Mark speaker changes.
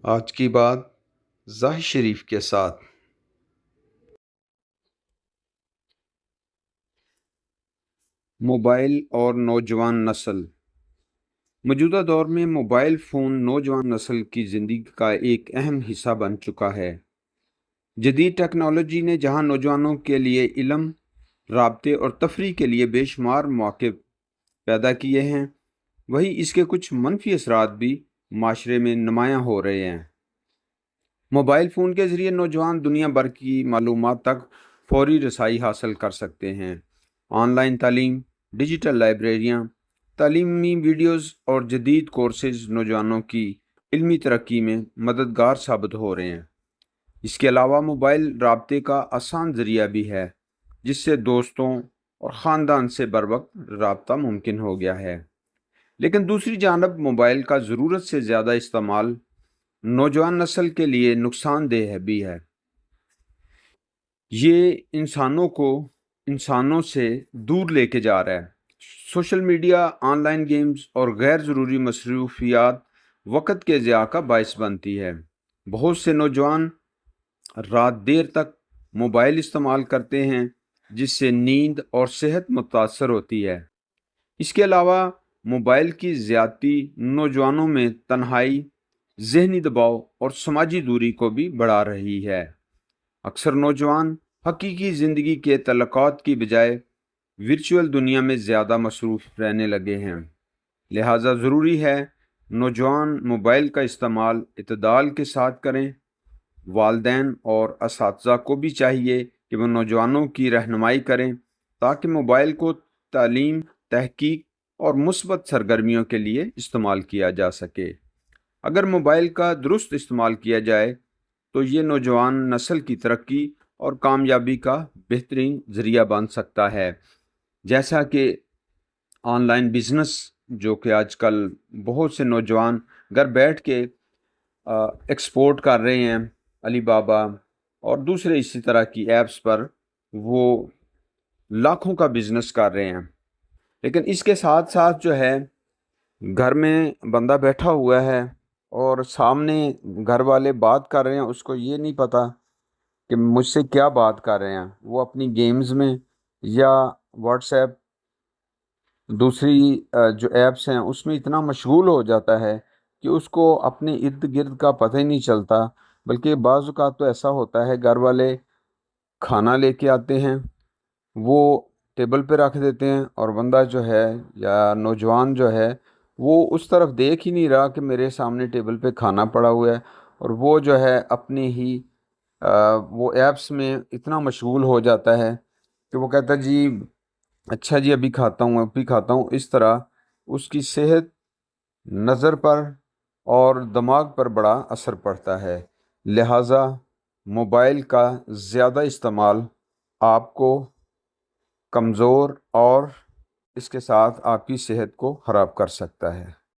Speaker 1: آج کی بات زاہد شریف کے ساتھ۔ موبائل اور نوجوان نسل۔ موجودہ دور میں موبائل فون نوجوان نسل کی زندگی کا ایک اہم حصہ بن چکا ہے۔ جدید ٹیکنالوجی نے جہاں نوجوانوں کے لیے علم، رابطے اور تفریح کے لیے بے شمار مواقع پیدا کیے ہیں، وہیں اس کے کچھ منفی اثرات بھی معاشرے میں نمایاں ہو رہے ہیں۔ موبائل فون کے ذریعے نوجوان دنیا بھر کی معلومات تک فوری رسائی حاصل کر سکتے ہیں۔ آن لائن تعلیم، ڈیجیٹل لائبریریاں، تعلیمی ویڈیوز اور جدید کورسز نوجوانوں کی علمی ترقی میں مددگار ثابت ہو رہے ہیں۔ اس کے علاوہ موبائل رابطے کا آسان ذریعہ بھی ہے، جس سے دوستوں اور خاندان سے بروقت رابطہ ممکن ہو گیا ہے۔ لیکن دوسری جانب موبائل کا ضرورت سے زیادہ استعمال نوجوان نسل کے لیے نقصان دہ بھی ہے۔ یہ انسانوں کو انسانوں سے دور لے کے جا رہا ہے۔ Social media, on line games اور غیر ضروری مصروفیات وقت کے ضیاع کا باعث بنتی ہے۔ بہت سے نوجوان رات دیر تک موبائل استعمال کرتے ہیں، جس سے نیند اور صحت متاثر ہوتی ہے۔ اس کے علاوہ موبائل کی زیادتی نوجوانوں میں تنہائی، ذہنی دباؤ اور سماجی دوری کو بھی بڑھا رہی ہے۔ اکثر نوجوان حقیقی زندگی کے تعلقات کی بجائے ورچوئل دنیا میں زیادہ مصروف رہنے لگے ہیں۔ لہٰذا ضروری ہے نوجوان موبائل کا استعمال اعتدال کے ساتھ کریں۔ والدین اور اساتذہ کو بھی چاہیے کہ وہ نوجوانوں کی رہنمائی کریں تاکہ موبائل کو تعلیم، تحقیق اور مثبت سرگرمیوں کے لیے استعمال کیا جا سکے۔ اگر موبائل کا درست استعمال کیا جائے تو یہ نوجوان نسل کی ترقی اور کامیابی کا بہترین ذریعہ بن سکتا ہے، جیسا کہ آن لائن بزنس، جو کہ آج کل بہت سے نوجوان گھر بیٹھ کے ایکسپورٹ کر رہے ہیں، علی بابا اور دوسرے اسی طرح کی ایپس پر وہ لاکھوں کا بزنس کر رہے ہیں۔ لیکن اس کے ساتھ ساتھ جو ہے، گھر میں بندہ بیٹھا ہوا ہے اور سامنے گھر والے بات کر رہے ہیں، اس کو یہ نہیں پتہ کہ مجھ سے کیا بات کر رہے ہیں۔ وہ اپنی گیمز میں یا واٹس ایپ، دوسری جو ایپس ہیں، اس میں اتنا مشغول ہو جاتا ہے کہ اس کو اپنے ارد گرد کا پتہ ہی نہیں چلتا۔ بلکہ بعض اوقات تو ایسا ہوتا ہے، گھر والے کھانا لے کے آتے ہیں، وہ ٹیبل پہ رکھ دیتے ہیں، اور بندہ جو ہے یا نوجوان جو ہے وہ اس طرف دیکھ ہی نہیں رہا کہ میرے سامنے ٹیبل پہ کھانا پڑا ہوا ہے، اور وہ جو ہے اپنے ہی وہ ایپس میں اتنا مشغول ہو جاتا ہے کہ وہ کہتا ہے جی اچھا جی ابھی کھاتا ہوں۔ اس طرح اس کی صحت، نظر پر اور دماغ پر بڑا اثر پڑتا ہے۔ لہٰذا موبائل کا زیادہ استعمال آپ کو کمزور اور اس کے ساتھ آپ کی صحت کو خراب کر سکتا ہے۔